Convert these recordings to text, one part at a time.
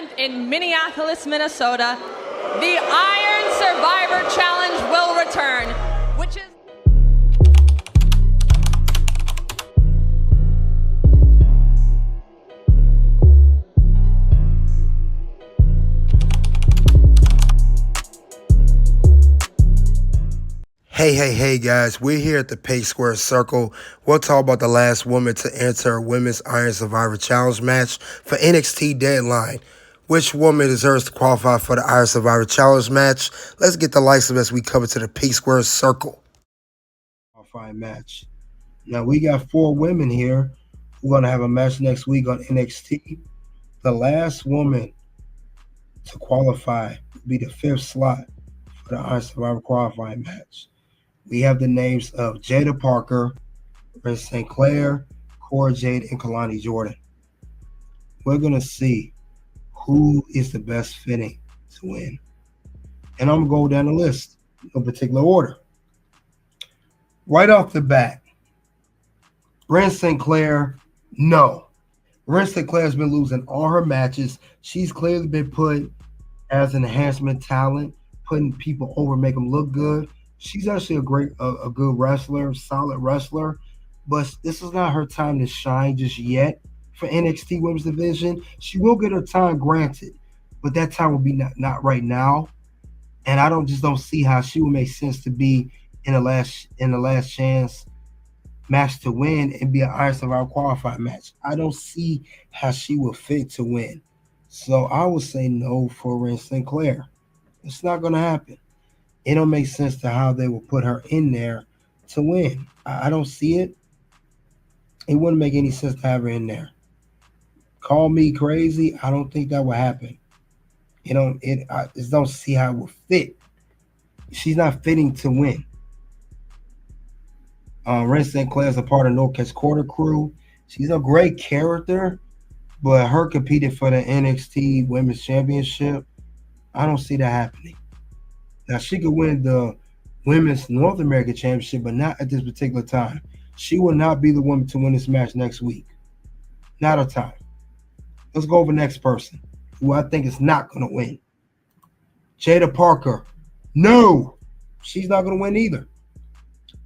7th in Minneapolis, Minnesota, the Iron Survivor Challenge will return, which is... Hey guys, we're here at the Pay Square Circle. We'll talk about the last woman to enter a Women's Iron Survivor Challenge match for NXT Deadline. Which woman deserves to qualify for the Iron Survivor Challenge match? Let's get the likes of us we cover to the Pay Square Circle. Qualifying match. Now we got 4 women here. We're going to have a match next week on NXT. The last woman to qualify will be the 5th slot for the Iron Survivor qualifying match. We have the names of Jaida Parker, Wren Sinclair, Cora Jade, and Kelani Jordan. We're going to see who is the best fitting to win. And I'm going to go down the list in no particular order. Right off the bat, Wren Sinclair, no. Wren Sinclair has been losing all her matches. She's clearly been put as an enhancement talent, putting people over, make them look good. She's actually a good wrestler, solid wrestler, but this is not her time to shine just yet for NXT Women's Division. She will get her time granted, but that time will be not right now. And I don't see how she will make sense to be in the last chance match to win and be an Iron Survivor qualifying match. I don't see how she will fit to win. So I would say no for Wren Sinclair. It's not going to happen. It don't make sense to how they will put her in there to win. I don't see it. It wouldn't make any sense to have her in there. Call me crazy. I don't think that will happen. I just don't see how it will fit. She's not fitting to win. Wren Sinclair is a part of No Catch Quarter crew. She's a great character, but her competing for the NXT Women's Championship, I don't see that happening. Now, she could win the Women's North American Championship, but not at this particular time. She will not be the woman to win this match next week. Not her time. Let's go over the next person, who I think is not going to win. Jaida Parker. No, she's not going to win either.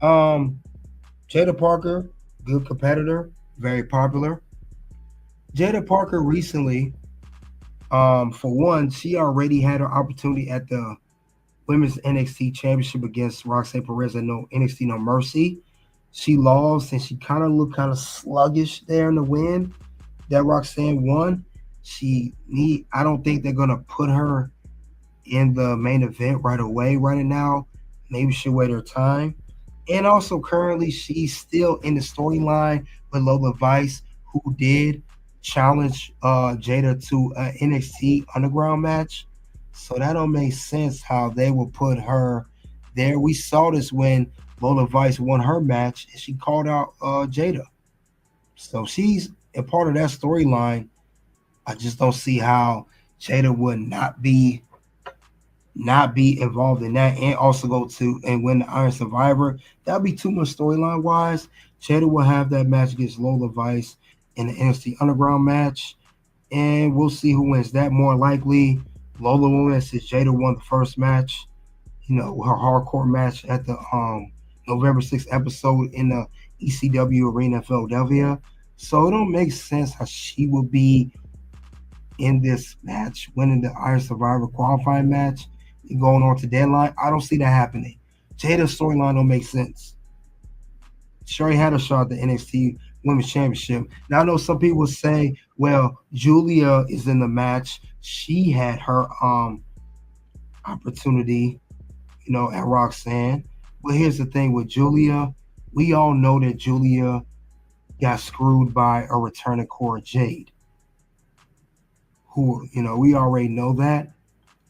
Jaida Parker, good competitor, very popular. Jaida Parker recently, for one, she already had her opportunity at the Women's NXT Championship against Roxanne Perez at NXT No Mercy. She lost, and she kind of looked kind of sluggish there in the win that Roxanne won. I don't think they're going to put her in the main event right away right now. Maybe she'll wait her time. And also currently she's still in the storyline with Lola Vice, who did challenge Jaida to an NXT Underground match. So that don't make sense how they will put her there. We saw this when Lola Vice won her match and she called out Jaida. So she's a part of that storyline. I just don't see how Jaida would not be involved in that and also go to and win the Iron Survivor. That'd be too much storyline wise. Jaida will have that match against Lola Vice in the NXT Underground match, and we'll see who wins that. More likely Lola will win since Jaida won the first match, her hardcore match at the November 6th episode in the ECW Arena in Philadelphia. So it don't make sense how she will be in this match, winning the Iron Survivor qualifying match and going on to Deadline. I don't see that happening. Jada's storyline don't make sense. She already had a shot at the NXT Women's Championship. Now, I know some people say, well, Julia is in the match. She had her opportunity, at Roxanne. But here's the thing with Julia. We all know that Julia got screwed by a returning Cora Jade, who, we already know that.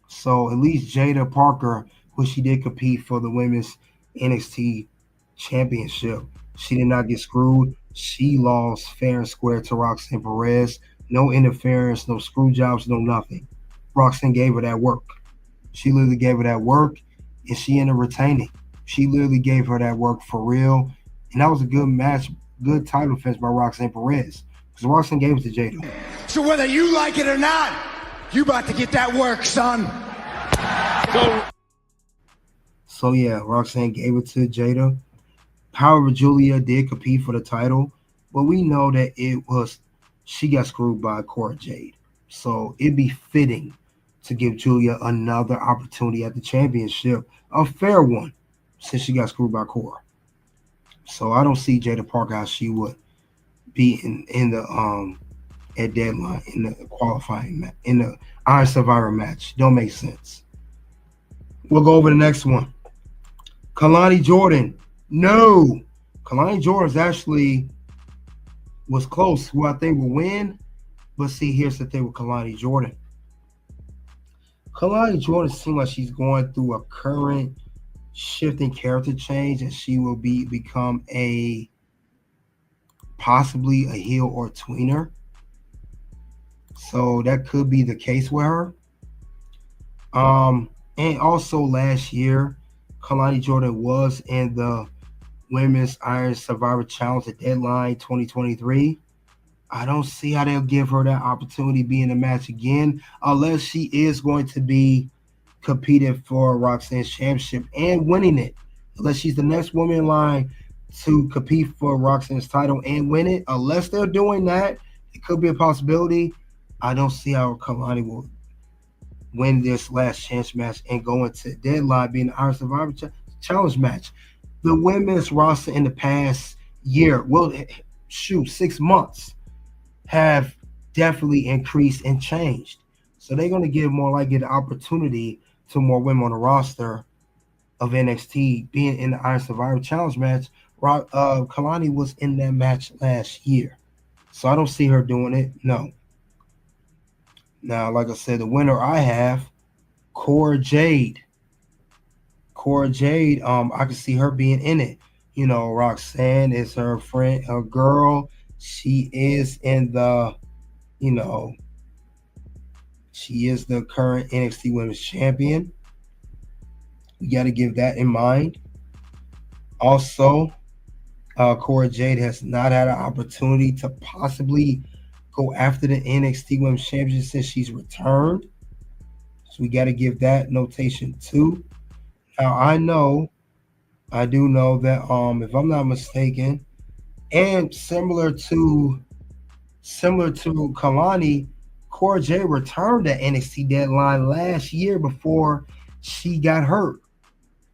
So at least Jaida Parker, who she did compete for the Women's NXT Championship, she did not get screwed. She lost fair and square to Roxanne Perez. No interference, no screw jobs, no nothing. Roxanne gave her that work. She literally gave her that work, and she ended up retaining. She literally gave her that work for real. And that was a good match, good title defense by Roxanne Perez. Because Roxanne gave it to Jaida. So whether you like it or not, You about to get that work, son. Go. So yeah, Roxanne gave it to Jaida. However, Julia did compete for the title, but we know that she got screwed by Cora Jade. So it'd be fitting to give Julia another opportunity at the championship, a fair one, since she got screwed by Cora. So I don't see Jaida Parker how she would be in the at deadline in the qualifying match, in the Iron Survivor match. Don't make sense. We'll go over the next one. Kelani Jordan. No. Kelani Jordan actually was close, who I think will win. But see, here's the thing with Kelani Jordan. Kelani Jordan seems like she's going through a current shifting character change, and she will become possibly a heel or a tweener. So that could be the case with her. And also last year, Kelani Jordan was in the Women's Iron Survivor Challenge at Deadline 2023. I don't see how they'll give her that opportunity to be in the match again, unless she is going to be competing for Roxanne's championship and winning it. Unless she's the next woman in line to compete for Roxanne's title and win it. Unless they're doing that, it could be a possibility. I don't see how Kelani will win this last chance match and go into Deadline being the Iron Survivor Challenge match. The women's roster in the past year, 6 months, have definitely increased and changed. So they're going to give more likely the opportunity to more women on the roster of NXT being in the Iron Survivor Challenge match. Kelani was in that match last year. So I don't see her doing it. No. Now, like I said, the winner I have, Cora Jade. Cora Jade, I can see her being in it. You know, Roxanne is her friend, her girl. She is in the, she is the current NXT Women's Champion. We got to give that in mind. Also, Cora Jade has not had an opportunity to possibly go after the NXT Women's Championship since she's returned. So we got to give that notation too. Now, I do know that if I'm not mistaken, and similar to Kelani, Cora Jade returned at NXT Deadline last year before she got hurt.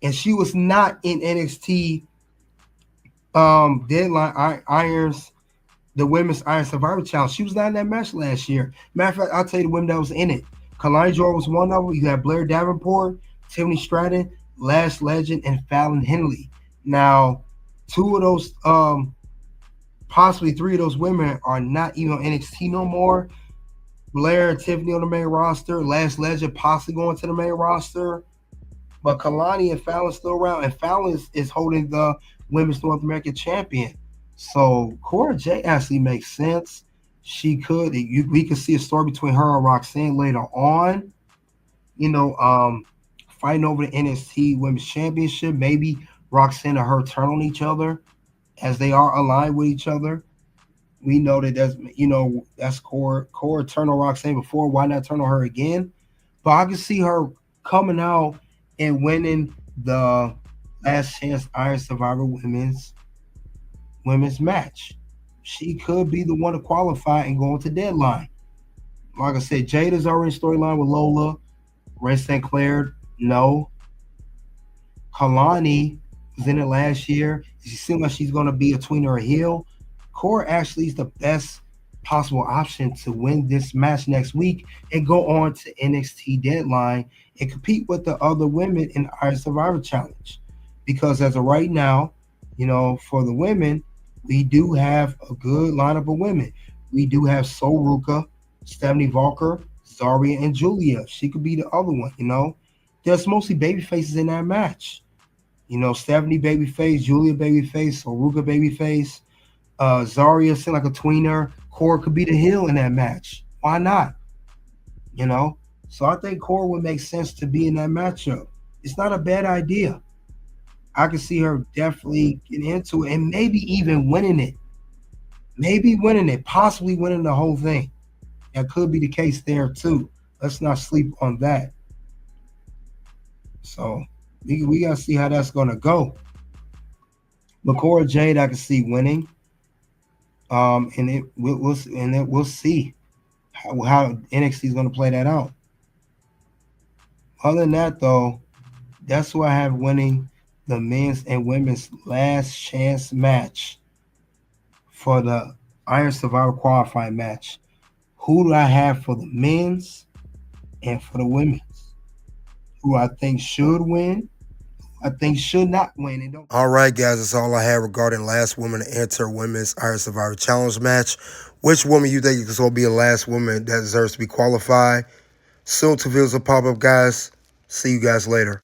And she was not in NXT Deadline Irons, the Women's Iron Survivor Challenge. She was not in that match last year. Matter of fact, I'll tell you the women that was in it. Kelani Jordan was one of them. You got Blair Davenport, Tiffany Stratton, Lash Legend, and Fallon Henley. Now, 2 of those, possibly 3 of those women are not even on NXT no more. Blair and Tiffany on the main roster. Lash Legend possibly going to the main roster. But Kelani and Fallon still around. And Fallon is holding the Women's North American Champion. So Cora Jade actually makes sense. She could. We could see a story between her and Roxanne later on. Fighting over the NXT Women's Championship. Maybe Roxanne and her turn on each other as they are aligned with each other. We know that that's Cora turned on Roxanne before. Why not turn on her again? But I can see her coming out and winning the last chance Iron Survivor women's match. She could be the one to qualify and go into Deadline. Like I said, Jada's already storyline with Lola. Wren Sinclair, no. Kelani was in it last year. She seems like she's going to be a tweener or a heel. Cora actually is the best possible option to win this match next week and go on to NXT Deadline and compete with the other women in the Iron Survivor Challenge. Because as of right now, for the women, we do have a good lineup of women. We do have Ruca, Stephanie Vaquer, Zaria, and Julia. She could be the other one, There's mostly baby faces in that match. Stephanie babyface, Julia babyface, Ruca babyface. Zaria seemed like a tweener. Cora could be the heel in that match. Why not? So I think Cora would make sense to be in that matchup. It's not a bad idea. I can see her definitely getting into it and maybe even winning it. Possibly winning the whole thing. That could be the case there too. Let's not sleep on that. So we gotta see how that's gonna go. But Cora Jade, I can see winning. And we'll see how NXT is gonna play that out. Other than that, though, that's who I have winning the men's and women's last chance match for the Iron Survivor qualifying match. Who do I have for the men's and for the women's? Who I think should win, I think should not win. All right, guys, that's all I have regarding last woman to enter women's Iron Survivor Challenge match. Which woman you think is going to be the last woman that deserves to be qualified? Soon to videos will pop up, guys. See you guys later.